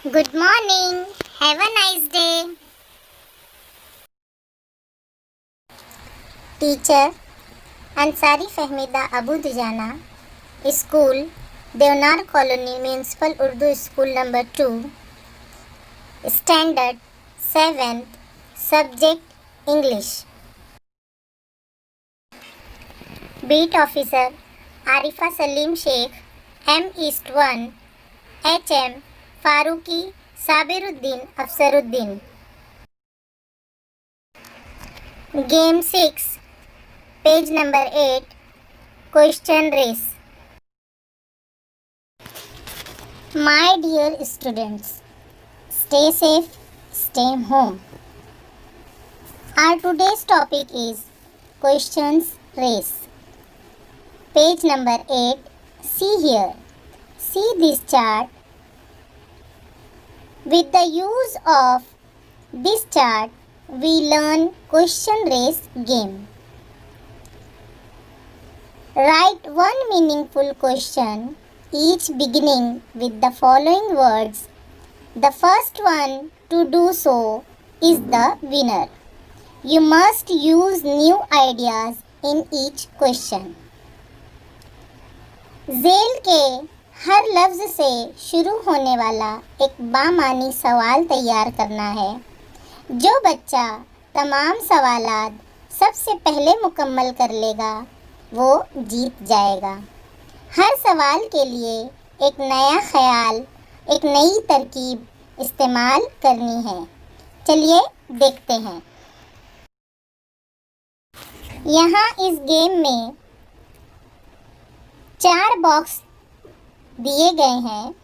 Good morning. Have a nice day. Teacher Ansari Fahmida Abu Dujana, School, Devnar Colony Municipal Urdu School number 2, Standard 7th, Subject English. Beat Officer Arifa Salim Sheikh, M East 1, HM Faruqi Sabiruddin Afsaruddin. Game 6, page number 8, Question Race. My dear students, stay safe, stay home. Our today's topic is Questions Race. Page number 8. See here. See this chart. With the use of this chart, we learn question race game. Write one meaningful question, each beginning with the following words. The first one to do so is the winner. You must use new ideas in each question. झेल के हर लफ्ज़ से शुरू होने वाला एक बामानी सवाल तैयार करना है। जो बच्चा तमाम सवालात सबसे पहले मुकम्मल कर लेगा वो जीत जाएगा। हर सवाल के लिए एक नया ख्याल, एक नई तरकीब इस्तेमाल करनी है। चलिए देखते हैं। यहाँ इस गेम में 4 बॉक्स दिए गए हैं।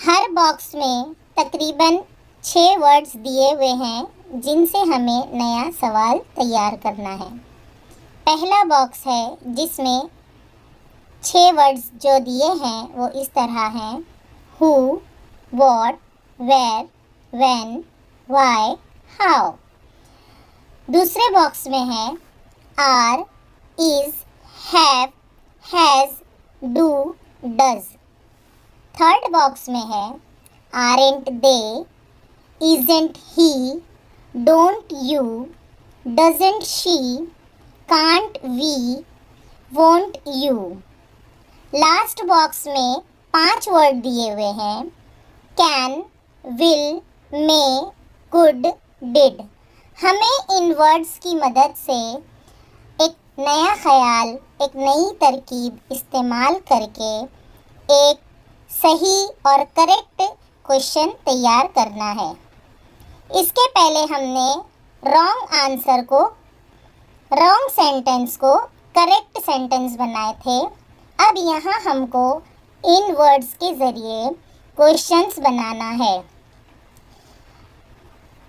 हर बॉक्स में तकरीबन 6 वर्ड्स दिए हुए हैं जिनसे हमें नया सवाल तैयार करना है। पहला बॉक्स है जिसमें 6 वर्ड्स जो दिए हैं वो इस तरह हैं: who, what, where, when, why, how. दूसरे बॉक्स में है are, is, have, has, do, does. Third box में है aren't they, isn't he, don't you, doesn't she, can't we, won't you. Last box में 5 वर्ड दिए हुए हैं: can, will, may, could, did. हमें इन वर्ड्स की मदद से एक नया ख्याल, एक नई तरकीब इस्तेमाल करके एक सही और करेक्ट क्वेश्चन तैयार करना है। इसके पहले हमने रॉन्ग सेंटेंस को करेक्ट सेंटेंस बनाए थे। अब यहाँ हमको इन वर्ड्स के ज़रिए क्वेश्चंस बनाना है।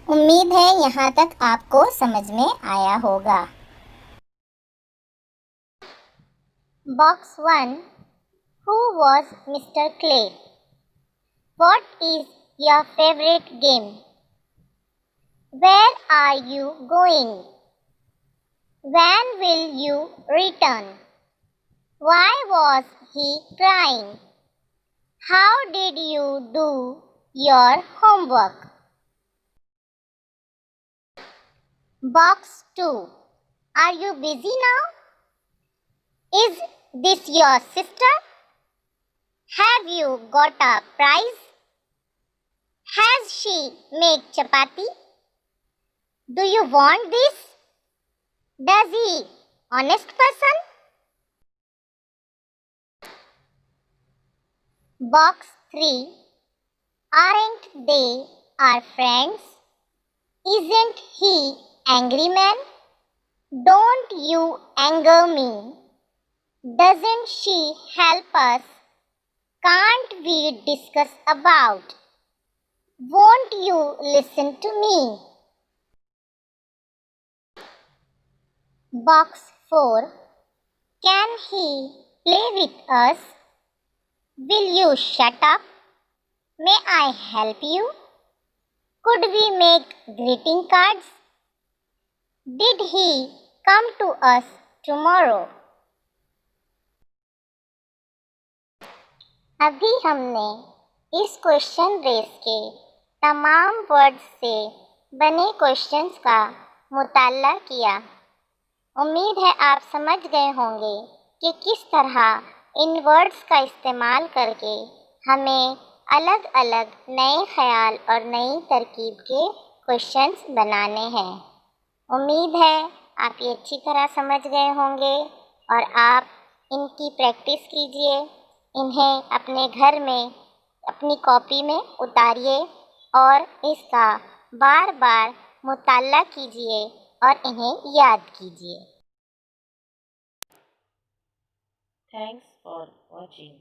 उम्मीद है यहाँ तक आपको समझ में आया होगा। Box 1. Who was Mr. Clay? What is your favorite game? Where are you going? When will you return? Why was he crying? How did you do your homework? Box 2. Are you busy now? Is this your sister? Have you got a prize? Has she made chapati? Do you want this? Does he honest person? Box 3. Aren't they our friends? Isn't he angry man? Don't you anger me. Doesn't she help us? Can't we discuss about? Won't you listen to me? Box 4. Can he play with us? Will you shut up? May I help you? Could we make greeting cards? Did he come to us tomorrow? अभी हमने इस question race के तमाम words से बने questions का मुताला किया। उम्मीद है आप समझ गए होंगे कि किस तरह इन वर्ड्स का इस्तेमाल करके हमें अलग अलग नए ख्याल और नई तरकीब के क्वेश्चंस बनाने हैं। उम्मीद है आप ये अच्छी तरह समझ गए होंगे और आप इनकी प्रैक्टिस कीजिए। इन्हें अपने घर में अपनी कॉपी में उतारिए और इसका बार बार मुताला कीजिए और इन्हें याद कीजिए। Thanks for watching.